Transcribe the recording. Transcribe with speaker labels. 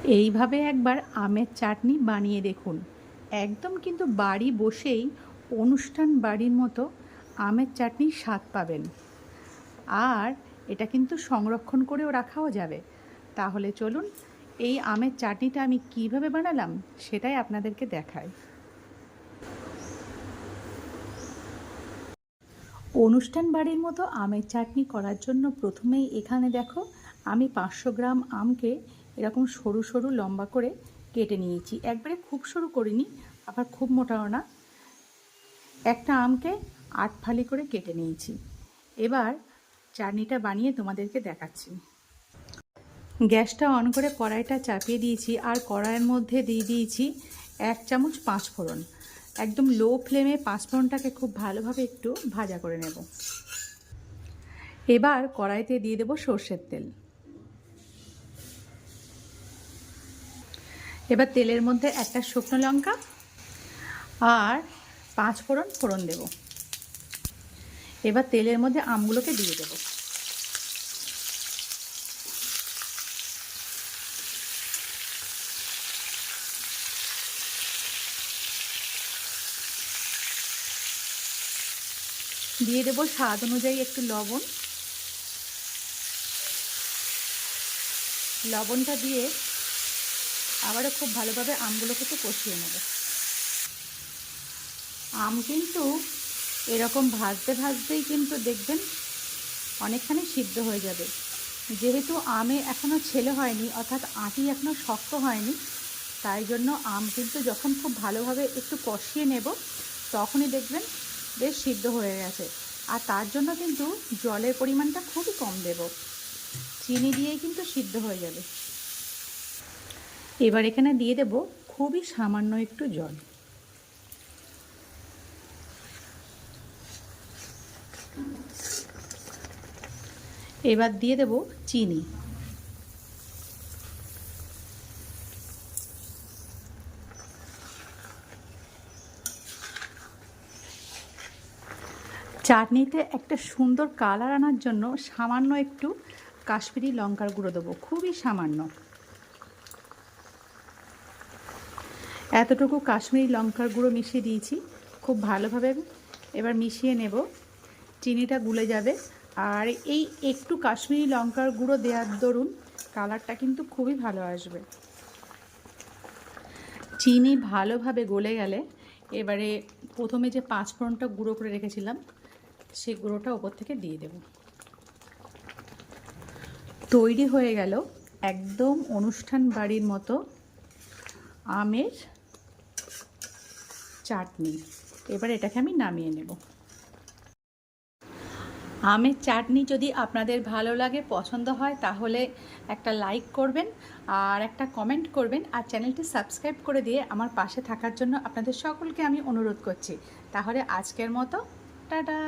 Speaker 1: এইভাবে একবার আমের চাটনি বানিয়ে দেখুন। একদম কিন্তু বাড়ি বসেই অনুষ্ঠান বাড়ির মতো আমের চাটনির স্বাদ পাবেন। আর এটা কিন্তু সংরক্ষণ করেও রাখাও যাবে। তাহলে চলুন এই আমের চাটনিটা আমি কিভাবে বানালাম সেটাই আপনাদেরকে দেখাই। অনুষ্ঠান বাড়ির মতো আমের চাটনি করার জন্য প্রথমেই এখানে দেখো আমি 500 গ্রাম আমকে এরকম সরু সরু লম্বা করে কেটে নিয়েছি। একবারে খুব সরু করিনি, আবার খুব মোটাও না। একটা আমকে 8 ফালি করে কেটে নিয়েছি। এবার চাটনিটা বানিয়ে তোমাদেরকে দেখাচ্ছি। গ্যাসটা অন করে কড়াইটা চাপিয়ে দিয়েছি, আর কড়াইয়ের মধ্যে দিয়ে দিয়েছি 1 চামচ 5 ফোড়ন। একদম লো ফ্লেমে 5 ফোড়নটাকে খুব ভালোভাবে একটু ভাজা করে নেব। এবার কড়াইতে দিয়ে দেব সর্ষের তেল। এবার তেলের মধ্যে একটা শুকনো লঙ্কা আর 5 ফোড়ন দেব। এবার তেলের মধ্যে আমগুলোকে দিয়ে দেব। দিয়ে দেব স্বাদ অনুযায়ী একটু লবণ। লবণটা দিয়ে আবারও খুব ভালোভাবে আমগুলোকে একটু কষিয়ে নেব। আম কিন্তু এরকম ভাজতে ভাজতেই কিন্তু দেখবেন অনেকখানি সিদ্ধ হয়ে যাবে। যেহেতু আমে এখনও ছেলে হয়নি, অর্থাৎ আঁটি এখনও শক্ত হয়নি, তাই জন্য আম কিন্তু যখন খুব ভালোভাবে একটু কষিয়ে নেব তখনই দেখবেন বেশ সিদ্ধ হয়ে গেছে। আর তার জন্য কিন্তু জলের পরিমাণটা খুবই কম দেব, চিনি দিয়েই কিন্তু সিদ্ধ হয়ে যাবে। এবার এখানে দিয়ে দেব খুবই সামান্য একটু জল। এবার দিয়ে দেব চিনি। চাটনিতে একটা সুন্দর কালার আনার জন্য সামান্য একটু কাশ্মীরি লঙ্কার গুঁড়ো দেবো, খুবই সামান্য। এতটুকু কাশ্মীরি লঙ্কার গুঁড়ো মিশিয়ে দিয়েছি খুব ভালোভাবে। এবার মিশিয়ে নেব, চিনিটা গুলে যাবে। আর এই একটু কাশ্মীরি লঙ্কার গুঁড়ো দেওয়ার দরুন কালারটা কিন্তু খুবই ভালো আসবে। চিনি ভালোভাবে গলে গেলে এবারে প্রথমে যে 5 ফোড়নটা গুঁড়ো করে রেখেছিলাম সেই গুঁড়োটা ওপর থেকে দিয়ে দেব। তৈরি হয়ে গেল একদম অনুষ্ঠান বাড়ির মতো আমের চাটনি। এবার এটাকে আমি নামিয়ে নেব। আমের চাটনি যদি আপনাদের ভালো লাগে, পছন্দ হয়, তাহলে একটা লাইক করবেন আর একটা কমেন্ট করবেন, আর চ্যানেলটি সাবস্ক্রাইব করে দিয়ে আমার পাশে থাকার জন্য আপনাদের সকলকে আমি অনুরোধ করছি। তাহলে আজকের মতো টাটা।